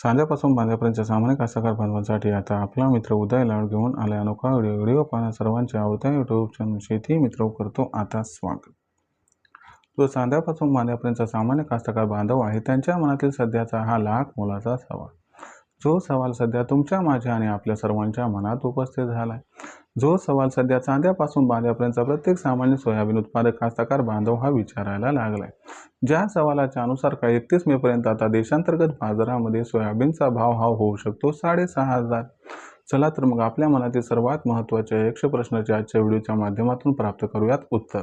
सांध्यापासून बांध्यापर्यंतच्या सामान्य कास्तकार बांधवांसाठी आता आपला मित्र उदय लाड घेऊन आला अनोखा व्हिडिओ पाहणं सर्वांच्या आवडत्या यूट्यूब चॅनल शेती मित्र करतो आता स्वागत। जो सांध्यापासून बांध्यापर्यंतचा सामान्य कास्तकार बांधव आहे त्यांच्या मनातील सध्याचा हा लाख मोलाचा सवाल, जो सवाल सध्या तुमच्या माझ्या आणि आपल्या सर्वांच्या मनात उपस्थित झाला आहे। जो सवाल सध्या चांद्यापासून बांध्यापर्यंतचा प्रत्येक सामान्य सोयाबीन उत्पादक कास्तकार बांधव हा विचारायला लागलाय। ज्या सवालाच्या अनुसार काय 31 मे पर्यंत आता देशांतर्गत बाजारामध्ये सोयाबीनचा भाव हा होऊ शकतो 6,500। चला तर मग आपल्या मनातील सर्वात महत्त्वाच्या 100 प्रश्नाचे आजच्या व्हिडिओच्या माध्यमातून प्राप्त करूयात उत्तर।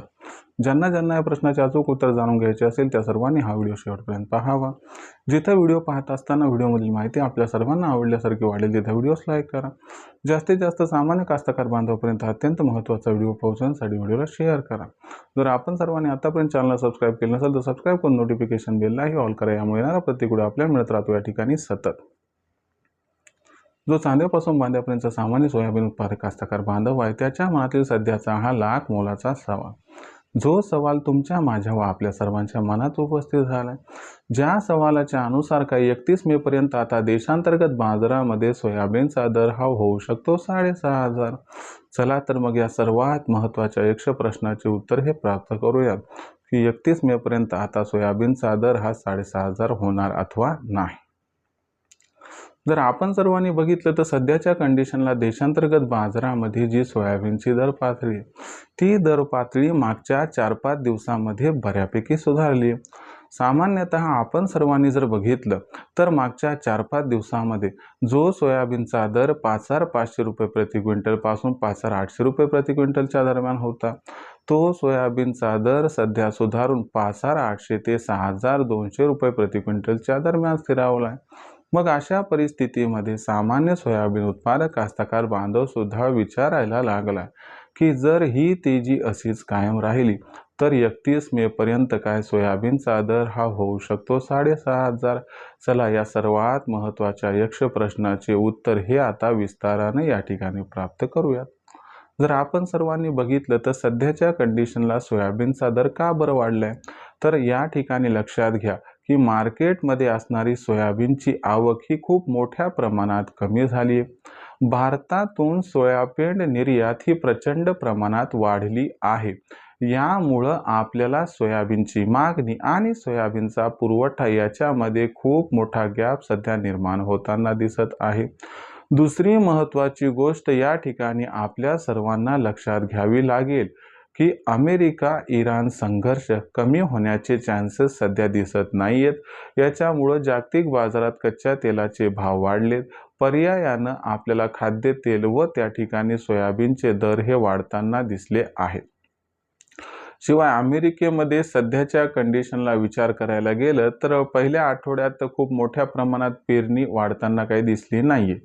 ज्यांना ज्यांना या प्रश्नाचे अचूक उत्तर जाणून घ्यायचे असेल त्या सर्वांनी हा व्हिडिओ शेवटपर्यंत पाहावा। जिथे व्हिडिओ पाहत असताना व्हिडिओमधील माहिती आपल्या सर्वांना आवडल्यासारखी वाटेल तिथे व्हिडिओस लाईक करा। जास्तीत जास्त सामान्य कास्तकार बांधवांपर्यंत अत्यंत महत्त्वाचा व्हिडिओ पोहोचवण्यासाठी व्हिडिओला शेअर करा। जर आपण सर्वांनी आतापर्यंत चॅनलला सबस्क्राईब केले नसेल तर सबस्क्राईब करून नोटिफिकेशन बेललाही ऑल करा। यामुळे येणारा प्रत्येक व्हिडिओ आपल्याला मिळत राहतो या ठिकाणी सतत। जो चांद्यापासून बांध्यापर्यंतचा सामान्य सोयाबीन उत्पादक कास्तकार बांधव आहे त्याच्या मनातील सध्याचा हा लाख मोलाचा सवाल, जो सवाल तुमच्या माझ्या व आपल्या सर्वांच्या मनात उपस्थित झालाय। ज्या सवालाच्या अनुसार काही 31 मे पर्यंत आता देशांतर्गत बाजारामध्ये सोयाबीनचा दर हा होऊ शकतो 6,500। चला तर मग या सर्वात महत्त्वाच्या 100 प्रश्नाचे उत्तर हे प्राप्त करूयात की 31 मे पर्यंत आता सोयाबीनचा दर हा 6,500 होणार अथवा नाही। जर आपण सर्वांनी बघितलं तर सध्याच्या कंडिशनला देशांतर्गत बाजारामध्ये जी सोयाबीनची दर पातळी ती दर पातळी मागच्या 4-5 दिवसांमध्ये बऱ्यापैकी सुधारली। सामान्यतः आपण सर्वांनी जर बघितलं तर मागच्या 4-5 दिवसांमध्ये जो सोयाबीनचा दर 5,500 रुपये प्रति क्विंटल पासून 5,800 रुपये प्रति क्विंटलच्या दरम्यान होता, तो सोयाबीनचा दर सध्या सुधारून 5,800 ते 6,200 रुपये प्रति क्विंटलच्या दरम्यान स्थिरावलाय। मग अशा परिस्थितीमध्ये सामान्य सोयाबीन उत्पादक कास्तकार बांधव सुद्धा विचारायला लागला की जर ही तेजी अशीच कायम राहिली तर 31 मे पर्यंत काय सोयाबीनचा दर हा होऊ शकतो 6,500। चला या सर्वात महत्त्वाच्या 100 प्रश्नाचे उत्तर हे आता विस्ताराने या ठिकाणी प्राप्त करूयात। जर आपण सर्वांनी बघितलं तर सध्याच्या कंडिशनला सोयाबीनचा दर का बरं वाढलाय तर या ठिकाणी लक्षात घ्या की मार्केटमध्ये असणारी सोयाबीनची आवक ही खूप मोठ्या प्रमाणात कमी झाली आहे। भारतातून सोयाबीन निर्यात ही प्रचंड प्रमाणात वाढली आहे। यामुळं आपल्याला सोयाबीनची मागणी आणि सोयाबीनचा पुरवठा याच्यामध्ये खूप मोठा गॅप सध्या निर्माण होताना दिसत आहे। दुसरी महत्त्वाची गोष्ट या ठिकाणी आपल्या सर्वांना लक्षात घ्यावी लागेल की अमेरिका इराण संघर्ष कमी होण्याचे चान्सेस सध्या दिसत नाहीयेत। याच्यामुळे जागतिक बाजारात कच्च्या तेलाचे भाव वाढलेत। पर्यायानं आपल्याला खाद्यतेल व त्या ठिकाणी सोयाबीनचे दर हे वाढताना दिसले आहेत। शिवाय अमेरिकेमध्ये सध्याच्या कंडिशनला विचार करायला गेलं तर पहिल्या आठवड्यात खूप मोठ्या प्रमाणात पेरणी वाढताना काही दिसली नाहीये।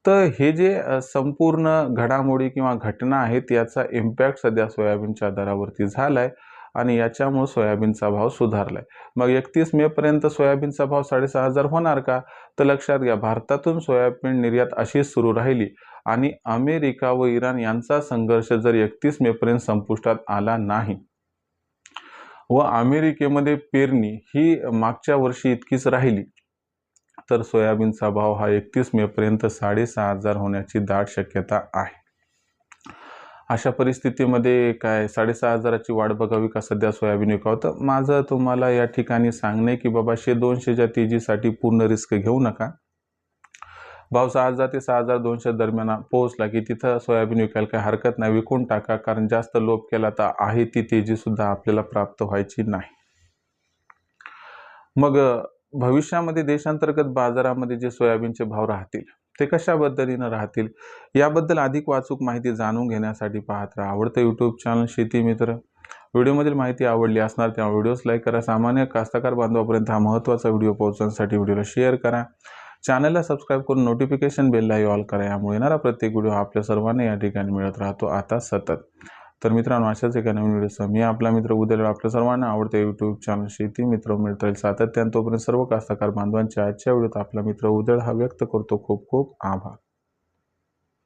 तर हे जे संपूर्ण घडामोडी किंवा घटना आहेत याचा इम्पॅक्ट सध्या सोयाबीनच्या दरावरती झालाय आणि याच्यामुळे सोयाबीनचा भाव सुधारलाय। मग 31 मे पर्यंत सोयाबीनचा भाव 6,500 होणार का तर लक्षात घ्या भारतातून सोयाबीन निर्यात अशीच सुरू राहिली आणि अमेरिका व इराण यांचा संघर्ष जर 31 मे पर्यंत संपुष्टात आला नाही व अमेरिकेमध्ये पेरणी ही मागच्या वर्षी इतकीच राहिली तर सोयाबीनचा भाव हा 31 मे पर्यंत 6,500 होण्याची दाट शक्यता आहे। अशा परिस्थितीमध्ये काय 6,500 ची वाढ बघावी का सध्या सोयाबीन विकावं तर माझं तुम्हाला या ठिकाणी सांगणे की बाबा 100-200च्या तेजीसाठी पूर्ण रिस्क घेऊ नका। भाव 6,000 ते 6,200 दरम्यान पोहोचला की तिथं सोयाबीन विकायला काही हरकत नाही, विकून टाका, कारण जास्त लोभ केला तर आहे ती तेजी सुद्धा आपल्याला प्राप्त व्हायची नाही। मग भविष्यामध्ये देशांतर्गत बाजारामध्ये जे सोयाबीनचे भाव राहतील ते कशा पद्धतीने राहतील याबद्दल अधिक वाचूक माहिती जाणून घेण्यासाठी पाहत राहा आवडतं यूट्यूब चॅनल शेती मित्र। व्हिडिओमधील माहिती आवडली असणार तेव्हा व्हिडिओस लाईक करा। सामान्य कास्तकार बांधवांपर्यंत हा महत्त्वाचा व्हिडिओ पोहोचवण्यासाठी व्हिडिओला शेअर करा। चॅनलला सबस्क्राईब करून नोटिफिकेशन बेललाही ऑल करा। यामुळे येणारा प्रत्येक व्हिडिओ आपल्या सर्वांना या ठिकाणी मिळत राहतो आता सतत। तर मित्रांनो अशाच एका नवीन व्हिडिओसह मी आपला मित्र उदय लाड आपल्या सर्वांना आवडते यूट्यूब चॅनल शेती मित्र मिळत राहील सातत्याने। तोपर्यंत सर्व कास्तकार बांधवांच्या आजच्या व्हिडिओत आपला मित्र उदय हा व्यक्त करतो खूप खूप आभार।